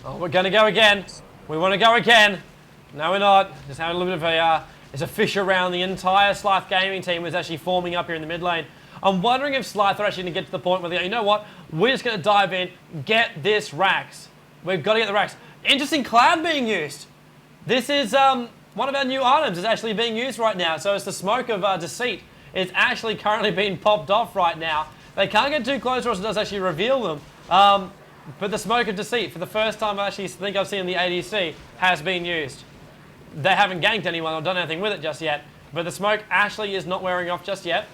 Oh, we're going to go again. We want to go again. No, we're not. Just having a little bit of a... There's a fish around the entire Sycthe Gaming team was actually forming up here in the mid lane. I'm wondering if Sycthe are actually going to get to the point where they go, you know what? We're just going to dive in, get this Rax. We've got to get the Rax. Interesting cloud being used. This is one of our new items is actually being used right now. So it's the smoke of deceit. It's actually currently being popped off right now. They can't get too close or else it does actually reveal them. But the smoke of deceit, for the first time I actually think I've seen in the ADC, has been used. They haven't ganked anyone or done anything with it just yet. But the smoke actually is not wearing off just yet.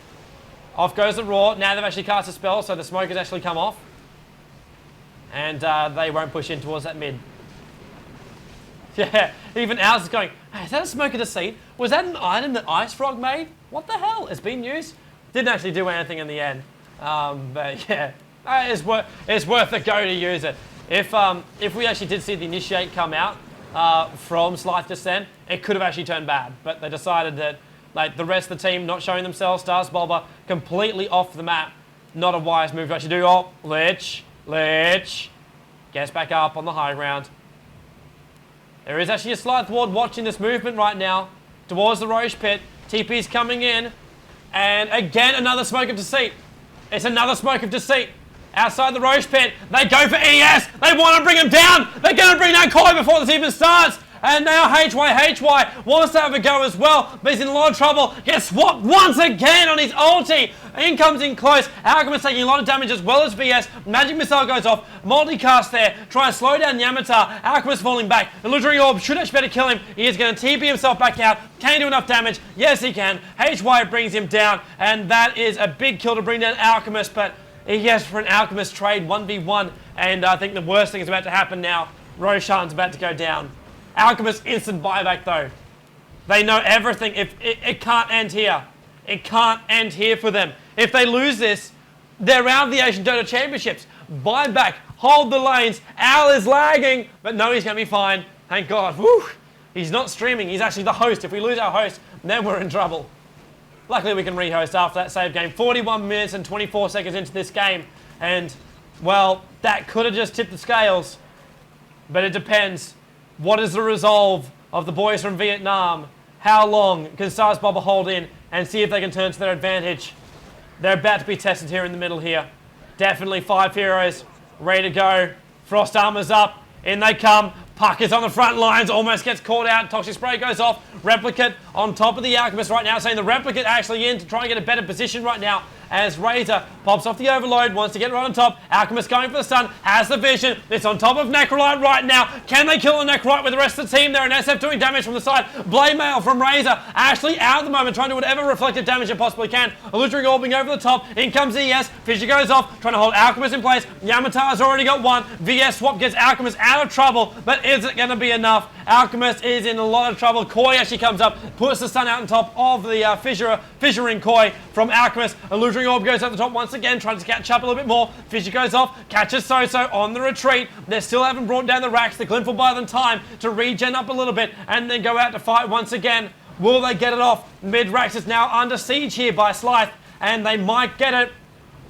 Off goes the Roar. Now they've actually cast a spell, so the smoke has actually come off. And they won't push in towards that mid. Yeah, even ours is going, hey, is that a smoke of deceit? Was that an item that Ice Frog made? What the hell? It's been used? Didn't actually do anything in the end. But yeah, it's worth a go to use it. If we actually did see the Initiate come out from Sycthe.SG, it could have actually turned bad. But they decided that like the rest of the team not showing themselves, Stars Bulba completely off the map. Not a wise move to actually do. Oh, Lich. Gets back up on the high ground. There is actually a Sycthe ward watching this movement right now towards the Roche pit. TP's coming in. And again, another smoke of deceit. It's another smoke of deceit. Outside the Roche pit, they go for ES. They want to bring him down. They're going to bring down Koi before this even starts. And now HY wants to have a go as well, but he's in a lot of trouble. Gets swapped once again on his ulti. In comes in close. Alchemist taking a lot of damage as well as VS. Magic Missile goes off. Multicast there. Try and slow down Yamatar. Alchemist falling back. Illusory Orb should actually better kill him. He is going to TP himself back out. Can he do enough damage? Yes, he can. HY brings him down, and that is a big kill to bring down Alchemist, but he has for an Alchemist trade 1v1, and I think the worst thing is about to happen now. Roshan's about to go down. Alchemist instant buyback though. They know everything. If it can't end here. It can't end here for them. If they lose this, they're out of the Asian Dota Championships. Buyback, hold the lanes. Al is lagging, but no, he's going to be fine. Thank God. Woo. He's not streaming. He's actually the host. If we lose our host, then we're in trouble. Luckily, we can re-host after that save game. 41 minutes and 24 seconds into this game. And, well, that could have just tipped the scales. But it depends. What is the resolve of the boys from Vietnam? How long can Stars Bulba hold in and see if they can turn to their advantage? They're about to be tested here in the middle here. Definitely 5 heroes ready to go. Frost Armor's up. In they come. Puck is on the front lines, almost gets caught out. Toxic Spray goes off. Replicate on top of the Alchemist right now, saying the Replicate actually in to try and get a better position right now as Razor pops off the Overload, wants to get right on top. Alchemist going for the stun, has the vision. It's on top of Necrolite right now. Can they kill the Necrolite with the rest of the team there? And SF doing damage from the side. Blade Mail from Razor. Ashley out at the moment, trying to do whatever reflective damage it possibly can. Illusory Orbing over the top. In comes ES. Fisher goes off, trying to hold Alchemist in place. Yamatar's already got one. VS swap gets Alchemist out of trouble, but is it going to be enough? Alchemist is in a lot of trouble. Koi actually comes up, puts the stun out on top of the Fissuring Koi from Alchemist. Illusory Orb goes up the top once again, trying to catch up a little bit more. Fisher goes off, catches So-So on the retreat. They still haven't brought down the Rax. The Glymph will buy them time to regen up a little bit and then go out to fight once again. Will they get it off? Mid-Rax is now under siege here by Sycthe, and they might get it.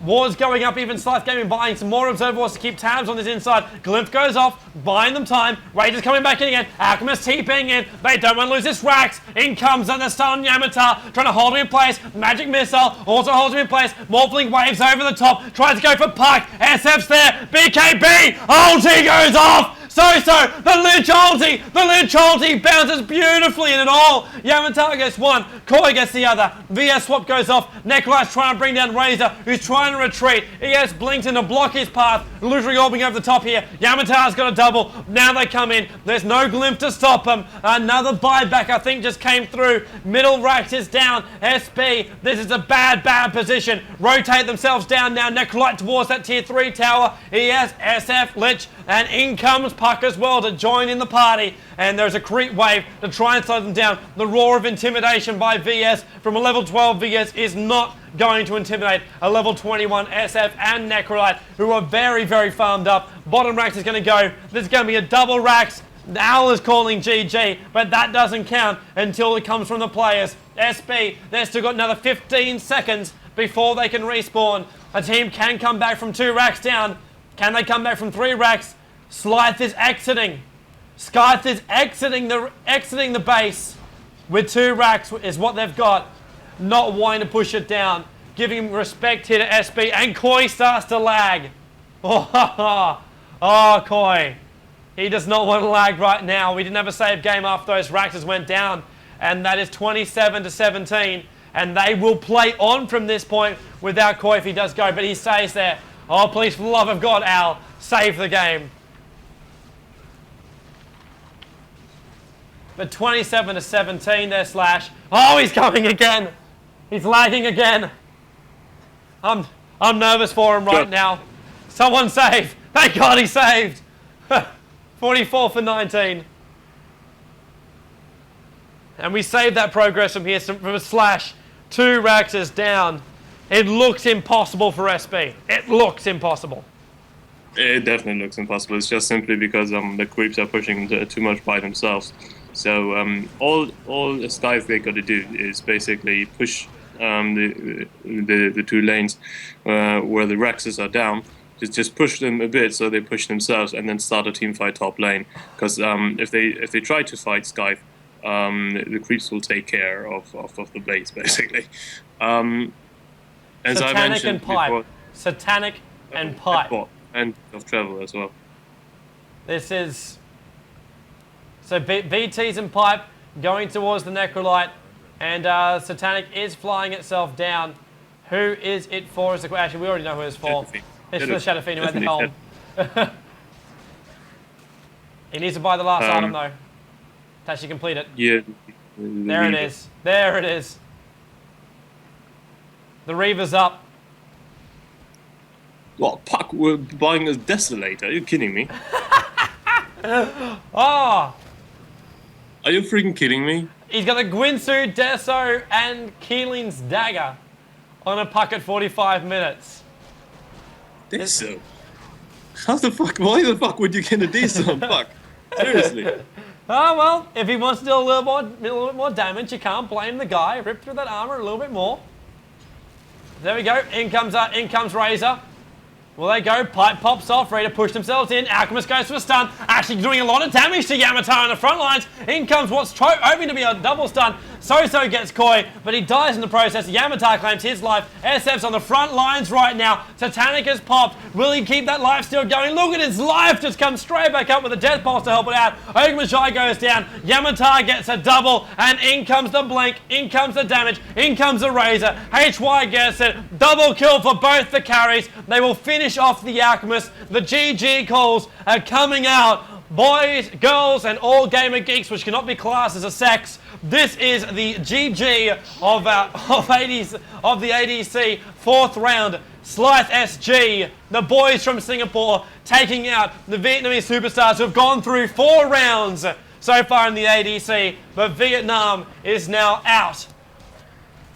Wars going up, even Sycthe Gaming buying some more Observer Wars to keep tabs on this inside. Glymph goes off, buying them time. Rager's coming back in again. Alchemist TPing in. They don't want to lose this Rax. In comes the stun on Yamatar, trying to hold him in place. Magic Missile also holds him in place. Morphling waves over the top, tries to go for Puck. SF's there. BKB, ulti goes off. So-So, the Lich ulti bounces beautifully in it all. Yamatar gets one, Koi gets the other. VS swap goes off. Necrolite's trying to bring down Razor, who's trying to retreat. ES blinks in to block his path. Illusory Orbing over the top here. Yamatar's got a double. Now they come in. There's no Glymph to stop him. Another buyback, I think, just came through. Middle Rax is down. SP, this is a bad position. Rotate themselves down now. Necrolite towards that tier 3 tower. ES, SF, Lich, and in comes Puck as well to join in the party. And there's a creep wave to try and slow them down. The roar of intimidation by VS from a level 12 VS is not going to intimidate a level 21 SF and Necrolite, who are very farmed up. Bottom Rax is going to go. There's going to be a double Rax. The Owl is calling GG, but that doesn't count until it comes from the players. SB, they've still got another 15 seconds before they can respawn. A team can come back from 2 racks down. Can they come back from 3 racks? Sycthe is exiting. Sycthe is exiting the base with 2 racks is what they've got. Not wanting to push it down. Giving respect here to SB. And Koi starts to lag. Oh, Koi. He does not want to lag right now. We didn't have a save game after those racks went down. And that is 27-17. And they will play on from this point without Koi if he does go. But he stays there. Oh, please, for the love of God, Al, save the game. But 27-17 there, Slash. Oh, he's coming again. He's lagging again. I'm nervous for him right now. Someone save. Thank God he saved. 44 for 19. And we saved that progress from here from a Slash. 2 racks is down. It looks impossible for SB. It looks impossible. It definitely looks impossible. It's just simply because the creeps are pushing too much by themselves. So all Sycthe they got to do is basically push the 2 lanes where the Rexes are down. Just push them a bit so they push themselves, and then start a team fight top lane. Because if they try to fight Sycthe, the creeps will take care of the base basically. As I mentioned before, Satanic and Pipe. And of travel as well. This is... So VTs and Pipe going towards the Necrolite, and Satanic is flying itself down. Who is it for? Actually, we already know who it's for. It's for the Shadow Fiend who had the helm. He needs to buy the last item though to actually complete it. Yeah. There it is. There it is. The Reaver's up. What, Puck, we're buying a Desolator? Are you kidding me? Oh! Are you freaking kidding me? He's got the Gwynsu, Deso, and Keeling's Dagger on a Puck at 45 minutes. Deso? How the fuck, why the fuck would you get a Deso on Puck? Seriously? Oh, well, if he wants to do a little bit more damage, you can't blame the guy. Rip through that armor a little bit more. There we go. In comes Razor. Will they go? Pipe pops off, ready to push themselves in. Alchemist goes for a stun. Actually doing a lot of damage to Yamatar on the front lines. In comes what's hoping to be a double stun. So gets Koi, but he dies in the process. Yamatar claims his life. SF's on the front lines right now. Satanic has popped. Will he keep that life still going? Look at his life just come straight back up with a death pulse to help it out. Ogmashai goes down. Yamatar gets a double, and in comes the blink. In comes the damage. In comes the Razor. HY gets it. Double kill for both the carries. They will finish off the Alchemist. The GG calls are coming out. Boys, girls, and all gamer geeks, which cannot be classed as a sex. This is the GG of the ADC 4th round. Sycthe.SG, the boys from Singapore, taking out the Vietnamese superstars who have gone through 4 rounds so far in the ADC, but Vietnam is now out.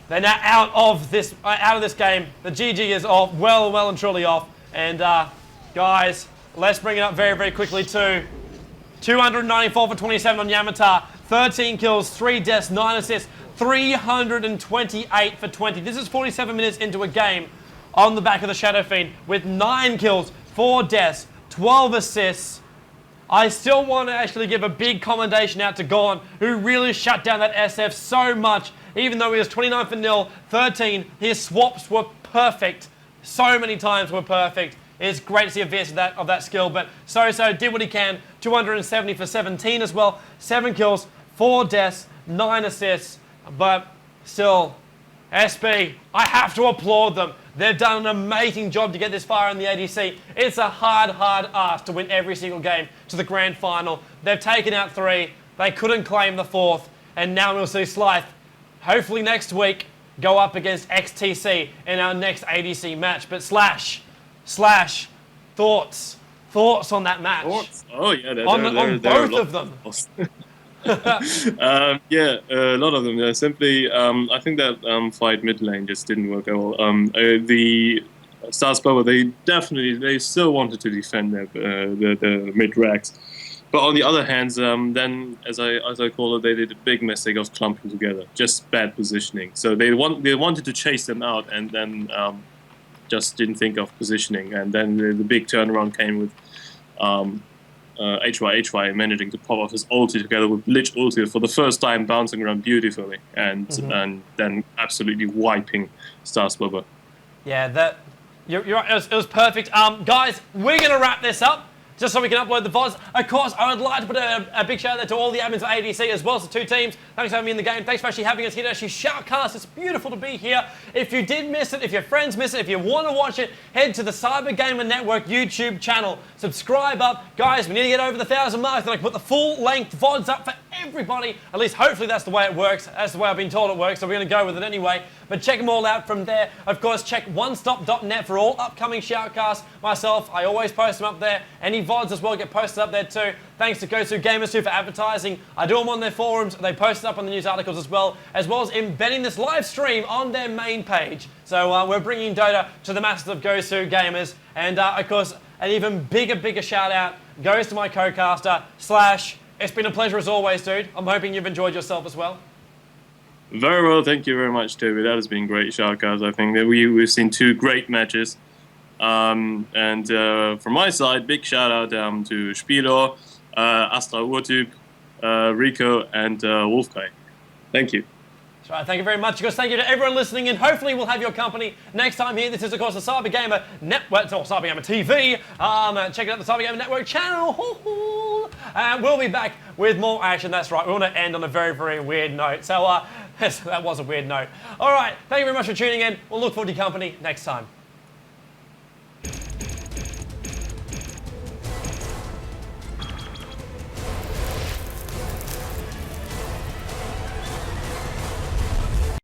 They're now out of this game. The GG is off, well and truly off. And guys, let's bring it up very, very quickly too. 294 for 27 on Yamatar, 13 kills, 3 deaths, 9 assists, 328 for 20. This is 47 minutes into a game on the back of the Shadow Fiend with 9 kills, 4 deaths, 12 assists. I still want to actually give a big commendation out to Gorn, who really shut down that SF so much. Even though he was 29 for 0, 13, his swaps were perfect. So many times were perfect. It's great to see a VS of that skill, but So did what he can. 270 for 17 as well. 7 kills, 4 deaths, 9 assists. But still, SB, I have to applaud them. They've done an amazing job to get this far in the ADC. It's a hard ask to win every single game to the grand final. They've taken out 3. They couldn't claim the 4th. And now we'll see Sycthe, hopefully next week, go up against XTC in our next ADC match. But Slash, thoughts on that match? Thoughts? Oh yeah, on both of them. Yeah, a lot of them. Simply, I think that fight mid lane just didn't work at all. The Stars Power, they still wanted to defend the mid racks, but on the other hand, then as I call it, they did a big mistake of clumping together, just bad positioning. So they wanted to chase them out, and then just didn't think of positioning, and then the big turnaround came with HY managing to pop off his ulti together with Lich ulti for the first time, bouncing around beautifully, and then absolutely wiping Starsbubba. Yeah, you're right. It was perfect. Guys, we're going to wrap this up just so we can upload the VODs. Of course, I would like to put a big shout out to all the admins of ADC as well as the 2 teams. Thanks for having me in the game. Thanks for actually having us here to actually Shoutcast. It's beautiful to be here. If you did miss it, if your friends miss it, if you want to watch it, head to the CyberGamer Network YouTube channel. Subscribe up. Guys, we need to get over the 1,000 mark. Then I can put the full-length VODs up for everybody. At least, hopefully, that's the way it works. That's the way I've been told it works, so we're going to go with it anyway. But check them all out from there. Of course, check onestop.net for all upcoming Shoutcasts. Myself, I always post them up there. Any VODs as well get posted up there too. Thanks to Gamers too for advertising. I do them on their forums. They post it up on the news articles as well as embedding this live stream on their main page. So we're bringing Dota to the masses of Gamers. And of course, an even bigger shout out goes to my co-caster, Slash. It's been a pleasure as always, dude. I'm hoping you've enjoyed yourself as well. Very well, thank you very much, Tobi. That has been great, Shoutcast. I think that we've seen 2 great matches. And from my side, big shout out to Spilo, Astra Urtyp, Rico, and Wolfkai. Thank you. That's right, thank you very much. Of course, thank you to everyone listening, and hopefully we'll have your company next time here. This is, of course, the CyberGamer Network, or CyberGamer TV. Check out the CyberGamer Network channel. And we'll be back with more action. That's right, we want to end on a very weird note. So, yes, that was a weird note. All right, thank you very much for tuning in. We'll look forward to your company next time.